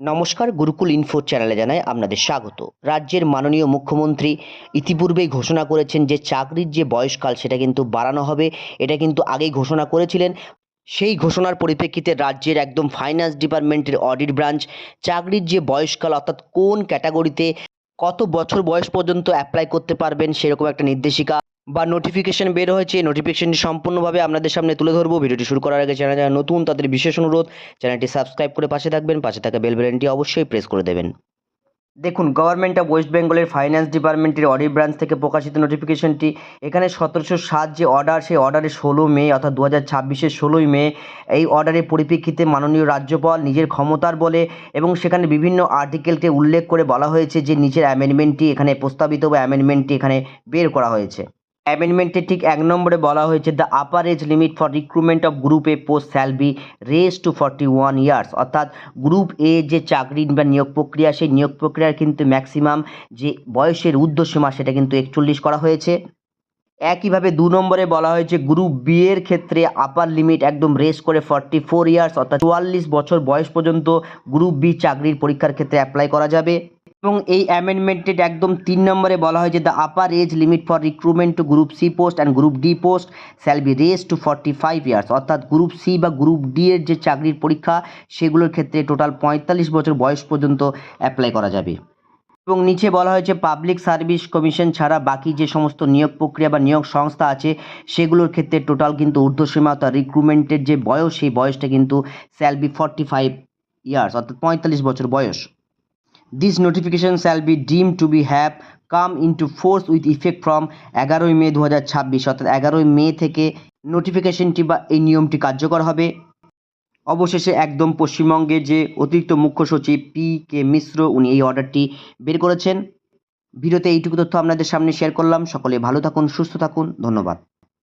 নমস্কার, গুরুকুল ইনফো চ্যানেলে জানাই আপনাদের স্বাগত। রাজ্যের মাননীয় মুখ্যমন্ত্রী ইতিপূর্বেই ঘোষণা করেছেন যে চাকরির যে বয়সকাল সেটা কিন্তু বাড়ানো হবে। এটা কিন্তু আগেই ঘোষণা করেছিলেন। সেই ঘোষণার পরিপ্রেক্ষিতে রাজ্যের একদম ফাইন্যান্স ডিপার্টমেন্টের অডিট ব্রাঞ্চ চাকরির যে বয়সকাল অর্থাৎ কোন ক্যাটাগরিতে কত বছর বয়স পর্যন্ত অ্যাপ্লাই করতে পারবেন সেরকম একটা নির্দেশিকা বা নোটিফিকেশন বের হয়েছে। নোটিফিকেশনটি সম্পূর্ণভাবে আপনাদের সামনে তুলে ধরবো। ভিডিওটি শুরু করার আগে চ্যানেল যারা নতুন তাদের বিশেষ অনুরোধ, চ্যানেলটি সাবস্ক্রাইব করে পাশে থাকবেন, পাশে থাকা বেল বাটনটি অবশ্যই প্রেস করে দেবেন। দেখুন, গভর্নমেন্ট অফ ওয়েস্ট বেঙ্গলের ফাইন্যান্স ডিপার্টমেন্টের অডিট ব্রাঞ্চ থেকে প্রকাশিত নোটিফিকেশনটি। এখানে 1707 যে অর্ডার, সেই অর্ডারের 16 মে অর্থাৎ 2026-এর 16ই মে এই অর্ডারের পরিপ্রেক্ষিতে মাননীয় রাজ্যপাল নিজের ক্ষমতার বলে এবং সেখানে বিভিন্ন আর্টিকেলকে উল্লেখ করে বলা হয়েছে যে নিচের অ্যামেন্ডমেন্টটি এখানে প্রস্তাবিত বা অ্যামেন্ডমেন্টটি এখানে বের করা হয়েছে। অ্যামেন্ডমেন্টে ঠিক 1 নম্বরে বলা হয়েছে, the upper age limit for recruitment of group A post shall be raise to 41 years. অর্থাৎ গ্রুপ এ যে চাকরি বা নিয়োগ প্রক্রিয়া, সেই নিয়োগ প্রক্রিয়ার কিন্তু ম্যাক্সিমাম যে বয়সের ঊর্ধ্বসীমা সেটা কিন্তু 41 করা হয়েছে। একইভাবে 2 নম্বরে বলা হয়েছে গ্রুপ বি এর ক্ষেত্রে আপার লিমিট একদম রেজ করে 44 ইয়ার্স অর্থাৎ 44 বছর বয়স পর্যন্ত গ্রুপ বি চাকরির পরীক্ষার ক্ষেত্রে অ্যাপ্লাই করা যাবে। এবং এই অ্যামেন্ডমেন্টের একদম 3 নম্বরে বলা হয়েছে, the upper age limit for recruitment to group C post and group D post shall be raise to 45 years. অর্থাৎ গ্রুপ সি বা গ্রুপ ডি এর যে চাকরির পরীক্ষা সেগুলোর ক্ষেত্রে টোটাল 45 বছর বয়স পর্যন্ত অ্যাপ্লাই করা যাবে। এবং নিচে বলা হয়েছে পাবলিক সার্ভিস কমিশন ছাড়া বাকি যে সমস্ত নিয়োগ প্রক্রিয়া বা নিয়োগ সংস্থা আছে সেগুলোর ক্ষেত্রে টোটাল কিন্তু ঊর্ধ্বসীমা অর্থাৎ রিক্রুটমেন্টের যে বয়স সেই বয়সটা কিন্তু শ্যাল বি 45 ইয়ার্স অর্থাৎ 45 বছর বয়স। This notification shall be deemed to be have come into force with effect from 11 মে 2026 অর্থাৎ 11 মে থেকে নোটিফিকেশনটি বা এই নিয়মটি কার্যকর হবে। অবশেষে একদম পশ্চিমবঙ্গের যে অতিরিক্ত মুখ্য সচিব পি কে মিশ্র উনি এই অর্ডারটি বের করেছেন। ভিডিওতে এইটুকু তথ্য আপনাদের সামনে শেয়ার করলাম। সকলে ভালো থাকুন, সুস্থ থাকুন, ধন্যবাদ।